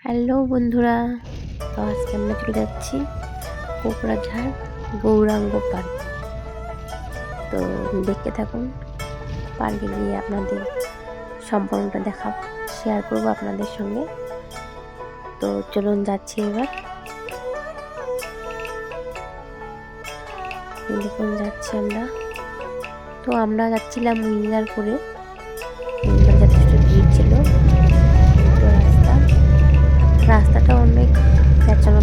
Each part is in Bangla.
হ্যালো বন্ধুরা, তো আজকে আমরা চলে যাচ্ছি কোকড়াঝাড় গৌরাঙ্গ পার্ক। তো দেখতে থাকুন, পার্কে গিয়ে আপনাদের সম্পূর্ণটা শেয়ার করবো আপনাদের সঙ্গে। তো চলুন যাচ্ছি এবার। দেখুন যাচ্ছি আমরা। তো আমরা যাচ্ছিলাম উইঙ্গার করে, যথেষ্ট ভিড় ছিল। তো রাস্তাটা অনেক পেঁচানো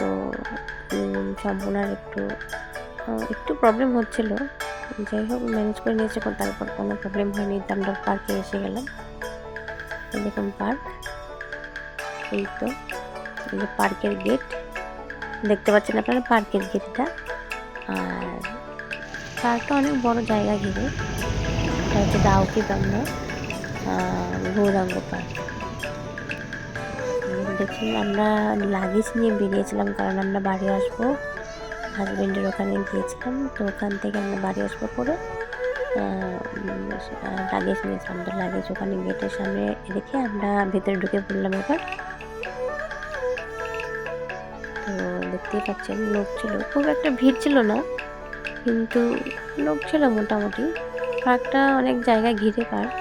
তো সম্পূর্ণ একটু প্রবলেম হচ্ছিল, যাই হোক ম্যানেজ করে নিয়েছে। তারপর কোনো প্রবলেম হয়নি, তো আমরা পার্কে এসে গেলাম। দেখুন পার্ক, এই তো এই যে পার্কের গেট দেখতে পাচ্ছেন আপনারা, পার্কের গেটটা। আর পার্কটা অনেক বড় জায়গা ঘিরে, এটা হচ্ছে ডাউকি ব্রাহ্মণ গৌরাঙ্গ পার্ক। দেখুন আমরা লাগেজ নিয়ে বেরিয়েছিলাম, কারণ আমরা বাড়ি আসবো। হাজব্যান্ডের ওখানে গিয়েছিলাম, তো ওখান থেকে আমরা বাড়ি আসবো করে লাগেজ নিয়েছিলাম। তো লাগেজ ওখানে গেটের সামনে রেখে আমরা ভেতরে ঢুকে পড়লাম এবার। তো দেখতেই পাচ্ছেন লোক ছিল, খুব একটা ভিড় ছিল না, কিন্তু লোক ছিল মোটামুটি। পার্কটা অনেক জায়গায় ঘিরে পার্ক,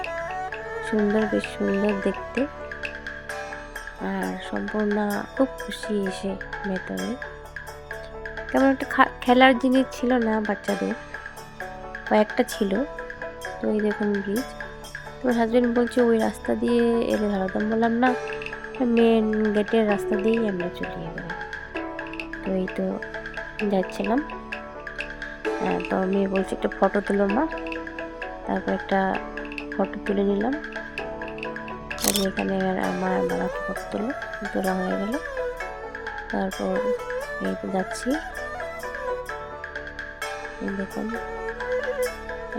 বেশ সুন্দর দেখতে। আর সম্পূর্ণ খুব খুশি এসে ভেতরে। তেমন একটা খেলার জিনিস ছিল না বাচ্চাদের, কয়েকটা ছিল। তো এই দেখুন ব্রিজ। তোমার হাজব্যান্ড বলছে ওই রাস্তা দিয়ে এলে ভালো, তো বললাম না, মেন গেটের রাস্তা দিয়েই আমরা চলে এবারে। তো এই তো যাচ্ছিলাম। তো মেয়ে বলছে একটা ফটো তুলো মা, তারপর একটা ফটো তুলে নিলাম। এখানে আমার বাবাকে ফটো তোলা হয়ে গেল। তারপর এই তো যাচ্ছি, দেখুন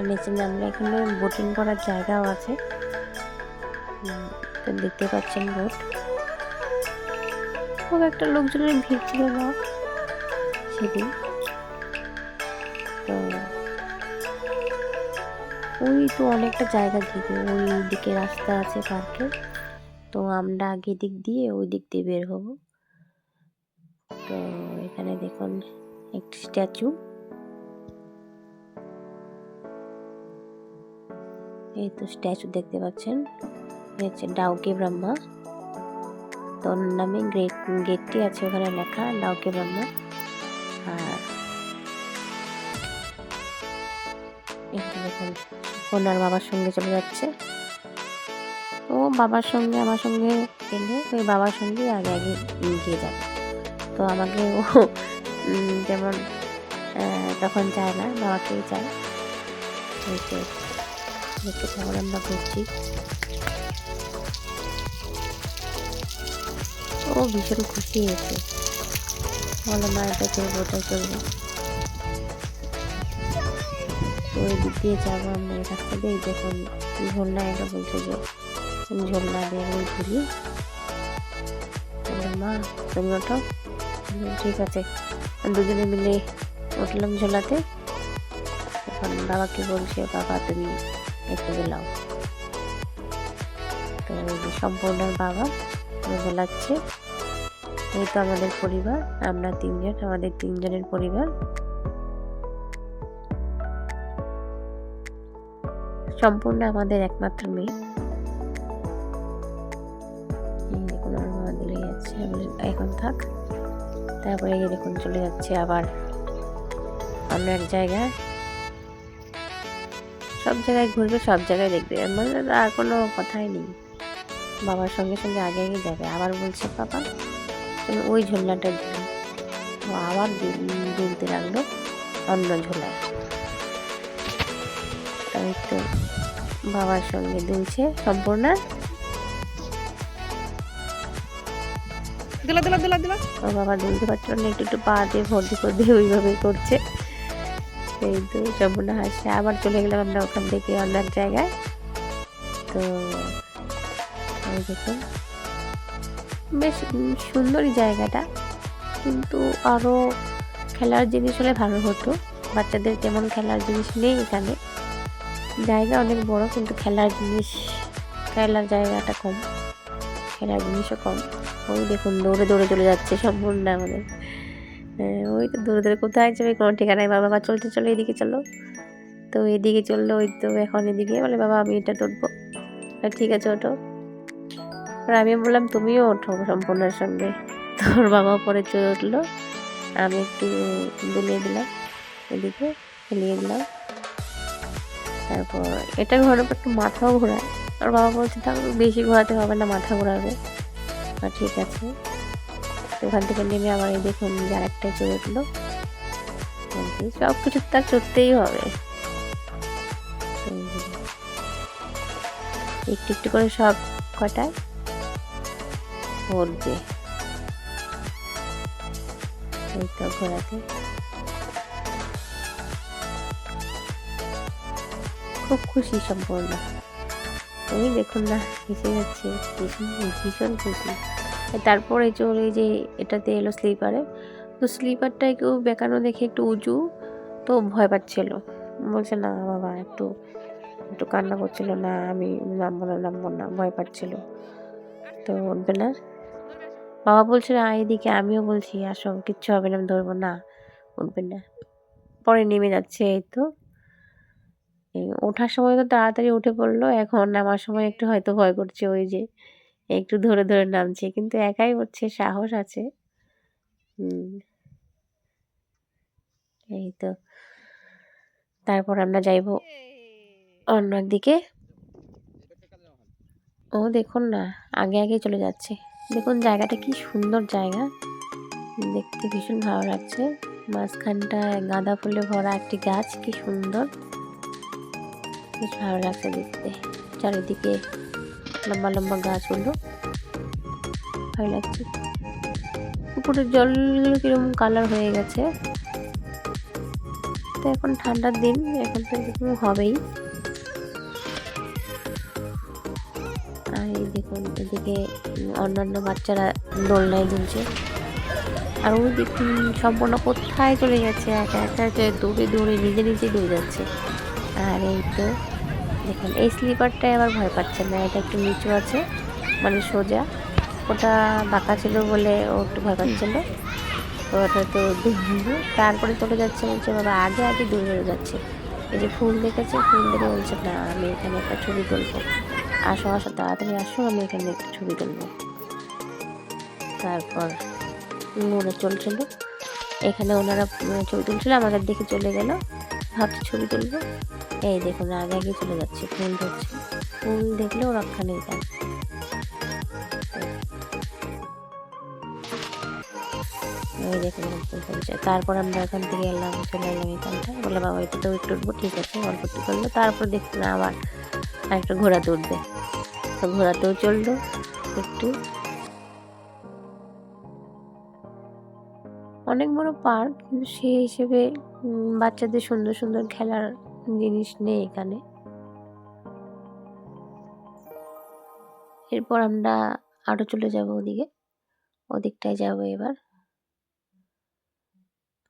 নিচে নামলে এখানে বোটিং করার জায়গাও আছে। তো দেখতে পাচ্ছেন বোট। খুব একটা লোকজনের ভিড় ছিল না সেদিন। তো ওই তো অনেকটা জায়গা ঘিরে ওই দিকে রাস্তা আছে পার্কের। তো আমরা আগে দিক দিয়ে ওই দিক দিয়ে বের হব। তো এখানে দেখুন একটি স্ট্যাচু, এই তো স্ট্যাচু দেখতে পাচ্ছেন, হচ্ছে ডাউকি ব্রহ্মা। তো ওর নামে গেটটি আছে ওখানে লেখা ডাউকি ব্রহ্মা। আর দেখুন ওনার বাবার সঙ্গে চলে যাচ্ছে। ও বাবার সঙ্গে আমার সঙ্গে গেলে ওই বাবার সঙ্গে আগে আগে গিয়ে যাবে। তো আমাকে ও যেমন তখন চায় না, বাবাকেই চায়। দেখতে থাকুন, আমরা ঘুরছি। ও ভীষণ খুশি হয়েছে, বলো মা এটা করবো ওটা করবো। তো ওই দিক দিয়ে যাবো আমরা, এই রাস্তা দিয়ে। দেখুন ঝোলনা, এটা বলছে যে ঝোলনা দিয়ে আমি ঘুরি। মা তুমি ওঠো, ঠিক আছে। দুজনে মিলে উঠলাম ঝোলাতে। এখন বাবাকে বলছে বাবা তুমি একটু গেলাও। তো সম্পূর্ণ বাবা ঝোলাচ্ছে। এই তো আমাদের পরিবার, আমরা তিনজন, আমাদের তিনজনের পরিবার। সম্পূর্ণ আমাদের একমাত্র মেয়ে। দেখুন আমার বাবা দিলে যাচ্ছে, এখন থাক। তারপরে দেখুন চলে যাচ্ছে আবার অন্য এক জায়গায়। সব জায়গায় ঘুরবে, সব জায়গায় দেখবে, মানে আর কোনো কথাই নেই। বাবার সঙ্গে সঙ্গে আগে আগে যাবে। আবার বলছে বাবা তুমি ওই ঝোলাটা দিল, আবার দুলতে লাগলো অন্য ঝোলায়। তাই তো বাবার সঙ্গে দুলছে সম্পূর্ণ। ও বাবা দুলতে পারছিল না, একটু পা দিয়ে ভর্তি করে ওইভাবে করছে। এই তো সম্পূর্ণ হাসছে। আবার চলে গেলাম আমরা ওখান থেকে অন্য এক জায়গায়। তো দেখুন বেশ সুন্দরই জায়গাটা, কিন্তু আরও খেলার জিনিস হলে ভালো হতো। বাচ্চাদের তেমন খেলার জিনিস নেই এখানে। জায়গা অনেক বড়, কিন্তু খেলার জায়গাটা কম। খেলার জিনিসও কম। ওই দেখুন দৌড়ে দৌড়ে চলে যাচ্ছে সম্পূর্ণ আমাদের। ওই তো দৌড়ে দৌড়ে কোথায় যাবে কোনো ঠিকানাই। বাবা চলতে চলো এদিকে চলো, তো এদিকে চললো। ওই তো এখন এদিকে বলে বাবা আমি এটা উঠবো, ঠিক আছে ওঠো। আর আমি বললাম তুমিও ওঠো সম্পূর্ণের সঙ্গে। তোর বাবা পরে চলে উঠলো, আমি একটু দুলিয়ে দিলাম, এদিকে খেলিয়ে দিলাম। তারপর এটা ঘোরানোর পর একটু মাথাও ঘোরায়। আর বাবা বলছে তাও বেশি ঘোরাতে হবে না, মাথা ঘোরাবে। আর ঠিক আছে, তো ওখান থেকে নেমে আবার এই দেখুন যে আরেকটাই চলে উঠলো। সব কিছু তার চড়তেই হবে, একটু একটু করে সব কটায় উঠবে। এই তো ঘোরাতে খুব খুশি সম্পূর্ণ। ওই দেখুন না হেসে যাচ্ছে, ভীষণ খুশি। তারপরে চলে যে এটাতে এলো স্লিপারে, তো স্লিপারটা একটু বেঁকানো দেখে একটু উঁচু, তো ভয় পাচ্ছিল, বলছে না বাবা একটু একটু কান্না করছিল, না আমি নামবো না ভয় পাচ্ছিল, তো উঠবে না। বাবা বলছে না এদিকে, আমিও বলছি আসো কিচ্ছু হবে না, আমি ধরবো না, উঠবে না। পরে নেমে যাচ্ছে। এই তো ওঠার সময় তো তাড়াতাড়ি উঠে পড়লো, এখন নামার সময় একটু হয়তো ভয় করছে, ওই যে একটু ধরে ধরে নামছে, কিন্তু একাই উঠছে, সাহস আছে। এই তো তারপর আমরা যাইবো অন্য একদিকে। ও দেখুন না আগে আগে চলে যাচ্ছে। দেখুন জায়গাটা কি সুন্দর জায়গা, দেখতে ভীষণ ভালো লাগছে। মাঝখানটায় গাঁদা ফুলে ভরা একটি গাছ, কি সুন্দর, বেশ ভালো লাগছে দেখতে। চারিদিকে লম্বা লম্বা গাছগুলো ভালো লাগছে। পুকুরের জলগুলো কিরকম কালার হয়ে গেছে। তো এখন ঠান্ডার দিন, এখন তো এরকম হবেই। আর এই দেখুন এদিকে অন্যান্য বাচ্চারা দোলনায় দুলছে। আর ওই দেখুন সম্পূর্ণ কোথায় চলে যাচ্ছে, একা একা দৌড়ে দৌড়ে নিজে নিজেই দৌড়ে যাচ্ছে। আর এই তো দেখুন এই স্লিপারটায় আবার ভয় পাচ্ছে না, এটা একটু নিচু আছে মানে সোজা, ওটা বাঁকা ছিল বলে ও একটু ভয় পাচ্ছিল। ওটা তো দৌড়লো, তারপরে চলে যাচ্ছে, বলছে বাবা আগে আগে দৌড়ে যাচ্ছে। এই যে ফুল দেখেছে, ফুল দেখে বলছে না আমি এখানে একটা ছবি তুলবো, আসো আসো তাড়াতাড়ি আসো, আমি এখানে একটা ছবি তুলবো। তারপর ওরা চলছিল, এখানে ওনারা ছবি তুলছিল, আমাদের দেখে চলে গেল, ভাবছি ছবি তুলবো। এই দেখুন আগে আগে চলে যাচ্ছে, ফুল ধরছে, ফুল দেখলেও রক্ষা নেই তার। ওই দেখুন ফুল ধরছে। তারপর আমরা এখান থেকে এলাম, চলে এলাম এখানটা, বলে বাবা এটাতেও একটু উঠবো, ঠিক আছে অল্প একটু করলো। তারপর দেখুন আবার আরেকটা ঘোড়াতে উঠবে, তো ঘোড়াতেও চললো একটু। অনেক বড় পার্ক, কিন্তু সেই হিসেবে বাচ্চাদের সুন্দর সুন্দর খেলার জিনিস নেই এখানে। এরপর আমরা আরো চলে যাব ওদিকে, ওদিকটায় যাব এবার।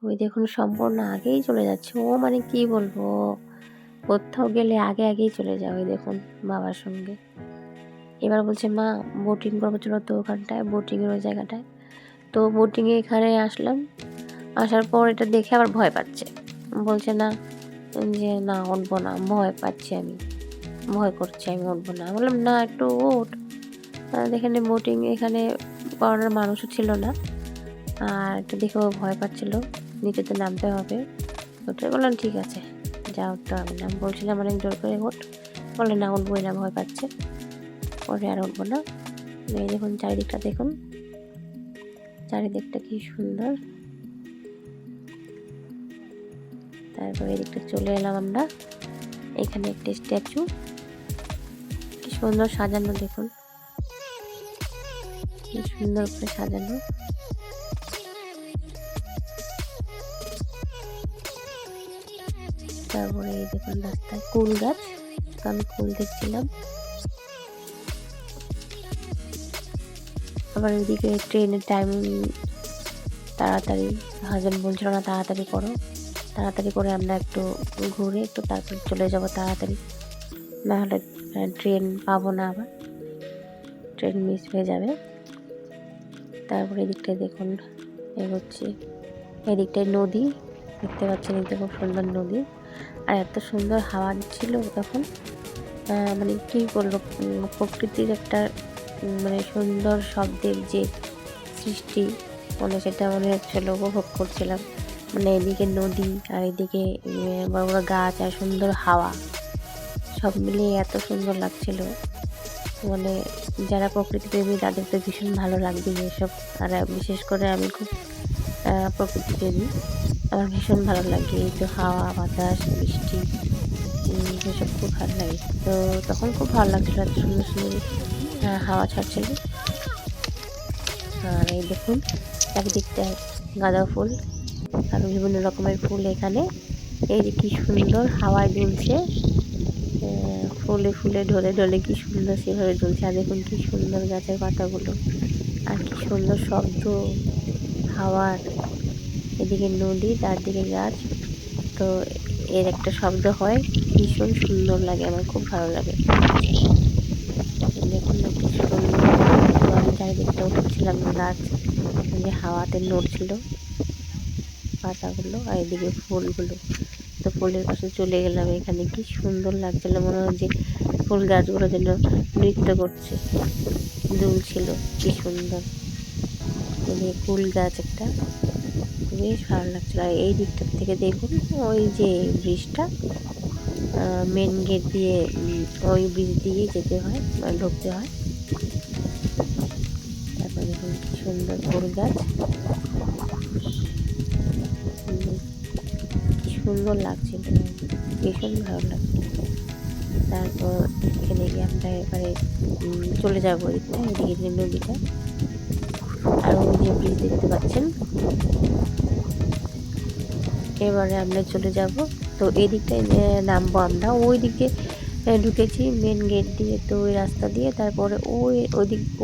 ওই দেখুন সম্পূর্ণ আগেই চলে যাচ্ছে, ও মানে কি বলবো, কোথাও গেলে আগে আগেই চলে যায়। ওই দেখুন বাবার সঙ্গে। এবার বলছে মা বোটিং করবো চলো, তো ওখানটায় বোটিংয়ের ওই জায়গাটায়, তো বোটিংয়ে এখানে আসলাম। আসার পর এটা দেখে আবার ভয় পাচ্ছে, বলছে না যে না উঠবো না, ভয় পাচ্ছি আমি, ভয় করছে, আমি উঠবো না। বললাম না একটু ওঠ। এখানে বোটিং এখানে করানোর মানুষও ছিল না, আর একটু দেখেও ভয় পাচ্ছিল, নিচেতে নামতে হবে। ওটাই বললাম ঠিক আছে যা উঠতে হবে না, বলছিলাম অনেক জোর করে ওঠ, বলে না উঠবোই না, ভয় পাচ্ছে, পরে আর উঠবো না। এই দেখুন চারিদিকটা দেখুন, চারিদিকটা কি সুন্দর। তারপরে এদিকটা চলে এলাম আমরা, এখানে একটি স্ট্যাচু, কি সুন্দর সাজানো, দেখুন কি সুন্দর করে সাজানো। তারপরে এই দেখুন রাস্তায় কুল গাছ, আমি কুল দেখছিলাম। আবার ওইদিকে ট্রেনের টাইম তাড়াতাড়ি, হাজবেন্ড বলছিল না তাড়াতাড়ি করো, তাড়াতাড়ি করে আমরা একটু ঘুরে একটু তারপর চলে যাব তাড়াতাড়ি, নাহলে ট্রেন পাবো না। আবার ট্রেন মিস হয়ে যাবে। তারপরে এদিকটায় দেখুন এগোচ্ছি, এদিকটায় নদী দেখতে পাচ্ছেন, এদিকে খুব সুন্দর নদী। আর এত সুন্দর হাওয়া দিচ্ছিল তখন, মানে কী বলবো, প্রকৃতির একটা মানে সুন্দর শব্দের যে সৃষ্টি, মানে সেটা মনে হচ্ছিল, উপভোগ করছিলাম। মানে এদিকে নদী আর এদিকে বড় বড় গাছ আর সুন্দর হাওয়া, সব মিলিয়ে এত সুন্দর লাগছিল। মানে যারা প্রকৃতিপ্রেমী তাদের তো ভীষণ ভালো লাগবে এসব। আর বিশেষ করে আমি খুব প্রকৃতিপ্রেমী, আমার ভীষণ ভালো লাগে এই তো হাওয়া বাতাস বৃষ্টি, এসব খুব ভালো লাগে। তো তখন খুব ভালো লাগছিল, এত সুন্দর সুন্দর হাওয়া ছাড়ছিল। আর এই দেখুন চারিদিকটা গাঁদা ফুল আর বিভিন্ন রকমের ফুল এখানে, এই যে কি সুন্দর হাওয়ায় দুলছে, ফুলে ফুলে ঢলে ঢলে কি সুন্দর সেভাবে দুলছে। আর দেখুন কি সুন্দর গাছের পাতাগুলো, আর কি সুন্দর শব্দ হাওয়ার। এদিকে নদী, তার দিকে গাছ, তো এর একটা শব্দ হয়, ভীষণ সুন্দর লাগে, আমার খুব ভালো লাগে। দেখুন কি সুন্দর, আমি চারিদিকটা উঠেছিলাম গাছ, যে হাওয়াতে নড়ছিল পাতাগুলো, আর এদিকে ফুলগুলো। তো ফুলের পাশে চলে গেলাম, এখানে কি সুন্দর লাগছিল, মনে হয় যে ফুল গাছগুলো যেন নৃত্য করছে, দুলছিল, কি সুন্দর। এদিকে কুল গাছ একটা, বেশ ভালো লাগছিল। আর এই দিকটার থেকে দেখুন ওই যে ব্রিজটা, মেন গেট দিয়ে, ওই ব্রিজ দিয়েই যেতে হয়, ঢুকতে হয়। তারপর দেখুন কি সুন্দর ফুল গাছ, কি সুন্দর লাগছিল, ভীষণ ভালো লাগছিল। তারপর এখানে গিয়ে আমরা এবারে চলে যাবো এদিকে যে নদীটা, আর ওই যে ব্রিজ দেখতে পাচ্ছেন, এবারে আমরা চলে যাব। তো এই দিকটায় নামবো আমরা, ওই দিকে ঢুকেছি মেন গেট দিয়ে, তো ওই রাস্তা দিয়ে, তারপরে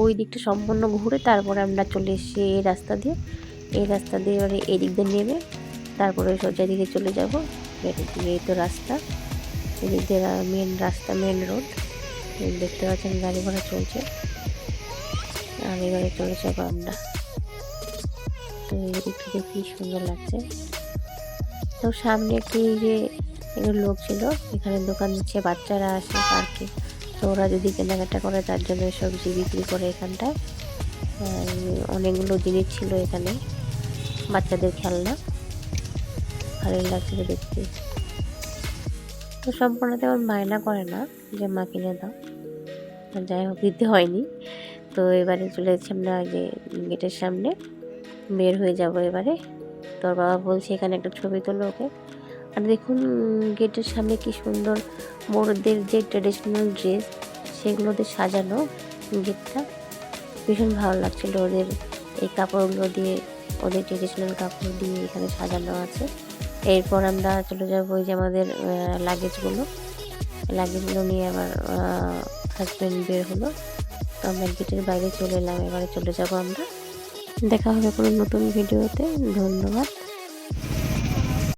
ওই দিকটা সম্পূর্ণ ঘুরে তারপরে আমরা চলে এসেছি এই রাস্তা দিয়ে। এই রাস্তা দিয়ে এবারে এই দিক দিয়ে নেমে তারপরে সোজা দিকে চলে যাব। এই তো রাস্তা, এদিক দিয়ে মেন রাস্তা, মেন রোড দেখতে পাচ্ছেন, গাড়ি ঘোড়া চলছে। আর এবারে চলে যাবো আমরা। তো এই দিকটা দেখি সুন্দর লাগছে। তো সামনে একটি যে লোক ছিল, এখানে দোকান দিচ্ছে, বাচ্চারা আসে পার্কে, তো ওরা যদি কেনাকাটা করে তার জন্য সবজি বিক্রি করে এখানটায়। অনেকগুলো জিনিস ছিল এখানে, বাচ্চাদের খেলনা, ভালোই লাগছিল দেখতে। তো সম্পূর্ণ তেমন বায়না করে না যে মা কিনে দাও, যাই হোক দিতে হয়নি। তো এবারে চলে যাচ্ছি আমরা যে গেটের সামনে, বের হয়ে যাব এবারে। তোর বাবা বলছে এখানে একটা ছবি তোলো ওকে। আর দেখুন গেটের সামনে কি সুন্দর বড়দের যে ট্রেডিশনাল ড্রেস, সেগুলোতে সাজানো গেটটা, ভীষণ ভালো লাগছিল। ওদের এই কাপড়গুলো দিয়ে, ওদের ট্রেডিশনাল কাপড় দিয়ে এখানে সাজানো আছে। এরপর আমরা চলে যাবো ওই যে আমাদের লাগেজগুলো নিয়ে আমার হাজব্যান্ড বের হলো। তো আমরা গেটের বাইরে চলে এলাম, এবারে চলে যাব আমরা। দেখা হবে কোনো নতুন ভিডিওতে, ধন্যবাদ।